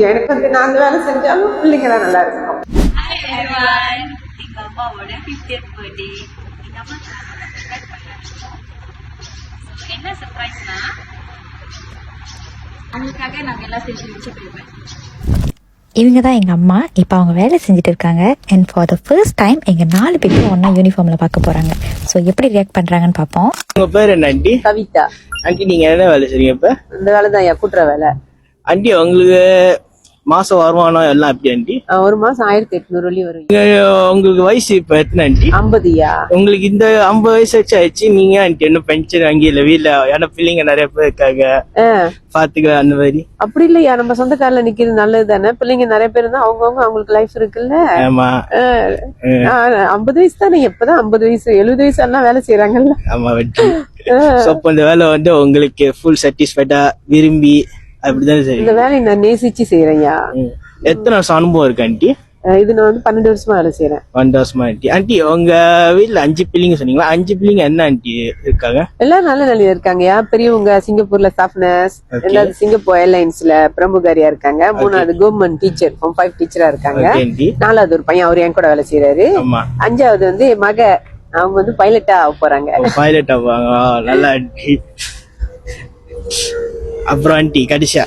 எனக்கு வந்து நான் அந்த வேலை செஞ்சாலும் பிள்ளைங்க தான் நல்லா இருக்கணும். Hi everyone. எங்க அம்மாவோட 50th birthday. எங்க அம்மா surprise பண்ணாங்க. என்ன சர்ப்ரைஸ்னா அவங்களுக்காக நாங்க எல்லாம் செஞ்சு வச்சிருக்கோம். இவங்க தான் எங்கள் அம்மா. இப்போ அவங்க வேலை செஞ்சுட்டு இருக்காங்க. And for the first time எங்கள் 4 பேரும் ஒன்றா யூனிஃபார்மில் பார்க்க போகிறாங்க. ஸோ எப்படி ரியாக்ட் பண்ணுறாங்கன்னு பார்ப்போம். உங்க பேர் என்ன ஆண்டி? கவிதா. ஆண்டி நீங்க என்ன வேலை செய்றீங்க இப்ப? இந்த வேலை தான் கூட்டுற வேலை. ஆண்டி உங்களுக்கு மாசம் வருமானம் எல்லாம் எப்படி ஆண்டி? ஒரு மாசம் 1800 வழி வரும். உங்களுக்கு வயசு இப்ப எத்தனை ஆண்டி? 50யா? உங்களுக்கு இந்த 50 வயசு ஆச்சு நீங்க ஆண்டி என்ன பென்ஷன் வாங்கி இல்ல வீட்டுல ஏன்னா பிள்ளைங்க நிறைய பேர் இருக்காங்க பாத்துக்க அந்த மாதிரி. அப்படி இல்லையா, நம்ம சொந்த கால நிக்கிறது நல்லது தானே. பிள்ளைங்க நிறைய பேர் இருந்தா அவங்களுக்கு லைஃப் இருக்குல்ல. ஆமா 50 வயசு தானே, எப்பதான் 50 வயசு 70 வயசு எல்லாம் வேலை செய்யறாங்கல்ல. ஆமா வெற்றி. இந்த வேலை வந்து உங்களுக்கு ஃபுல் சாட்டிஸ்ஃபைடா விரும்பி அப்படிதான் சரி. இந்த வேலையை நான் நேசிச்சு செய்யறேன்யா. எத்தனை வருஷம் அனுபவம் இருக்கு ஆண்டி? இது நான் வந்து 12 வருஷமா வேலை செய்யறேன். 12 வருஷமா ஆண்டி. ஆண்டி உங்க வீட்டுல 5 பிள்ளைங்க சொன்னீங்களா? 5 பிள்ளைங்க என்ன ஆண்டி இருக்காங்க? எல்லாம் நல்ல நிலையில இருக்காங்கயா. பெரியவங்க சிங்கப்பூர்ல ஸ்டாஃப் நர்ஸ், ரெண்டாவது சிங்கப்பூர் ஏர்லைன்ஸ்ல பிரமுகாரியா இருக்காங்க, மூணாவது கவர்மெண்ட் டீச்சர் ஃபார்ம் 5 டீச்சரா இருக்காங்க, நாலாவது ஒரு பையன் அவர் என் கூட வேலை செய்யறாரு, அஞ்சாவது வந்து என் மக அவங்க வந்து பைலட்டா ஆக போறாங்க. பைலட் ஆவாங்க. நல்லா ஆண்டி. அப்புறம் ஆண்டி கடைசியா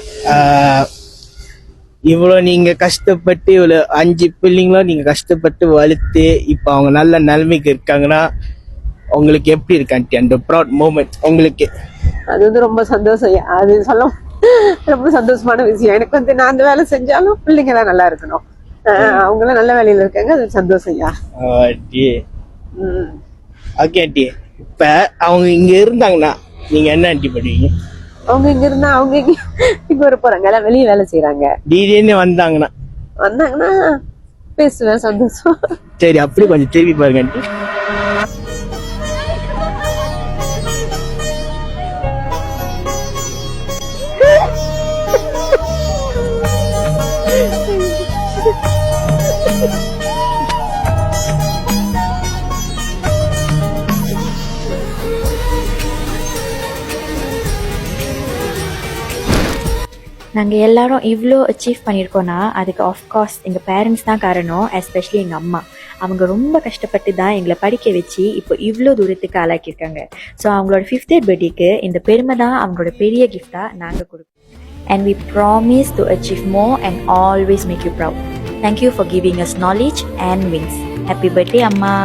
இவ்வளவு நீங்க கஷ்டப்பட்டு இவ்வளவு 5 பிள்ளைங்களும் நீங்க கஷ்டப்பட்டு வளர்த்து இப்ப அவங்க நல்ல நிலைமைக்கு இருக்காங்கன்னா உங்களுக்கு எப்படி இருக்கு ஆண்டி அந்த ப்ரௌட் மூமெண்ட் உங்களுக்கு? அது வந்து ரொம்ப சந்தோஷம். அது சொல்ல ரொம்ப சந்தோஷமான விஷயம். எனக்கு வந்து நான் அந்த வேலை செஞ்சாலும் பிள்ளைங்க தான் நல்லா இருக்கணும். அவங்க எல்லாம் நல்ல வேலையில இருக்காங்க, அது சந்தோஷம்யா. Okay aunty. இப்ப அவங்க இங்க இருந்தாங்கன்னா நீங்க என்ன ஆண்டி பண்ணுவீங்க? அவங்க இங்க இருந்தா அவங்க இங்க வர போறாங்க, எல்லாம் வெளியே வேலை செய்யறாங்க. திடீர்னு வந்தாங்கன்னா பேசுவேன், சந்தோஷம். சரி அப்படி கொஞ்சம் திருப்பி பாருங்க ஆண்டி. நாங்கள் எல்லாரும் இவ்வளோ அச்சீவ் பண்ணியிருக்கோன்னா அதுக்கு ஆஃப்கோர்ஸ் எங்கள் பேரண்ட்ஸ் தான் காரணம். எஸ்பெஷலி எங்கள் அம்மா. அவங்க ரொம்ப கஷ்டப்பட்டு தான் எங்களை படிக்க வச்சு இப்போ இவ்வளோ தூரத்துக்கு ஆளாக்கியிருக்காங்க. ஸோ அவங்களோட 50th பர்த்டேக்கு இந்த பெருமை தான் அவங்களோட பெரிய கிஃப்டாக நாங்கள் கொடுப்போம். And we promise to achieve more and always make you proud. Thank you for giving us knowledge and wings. Happy birthday, Amma.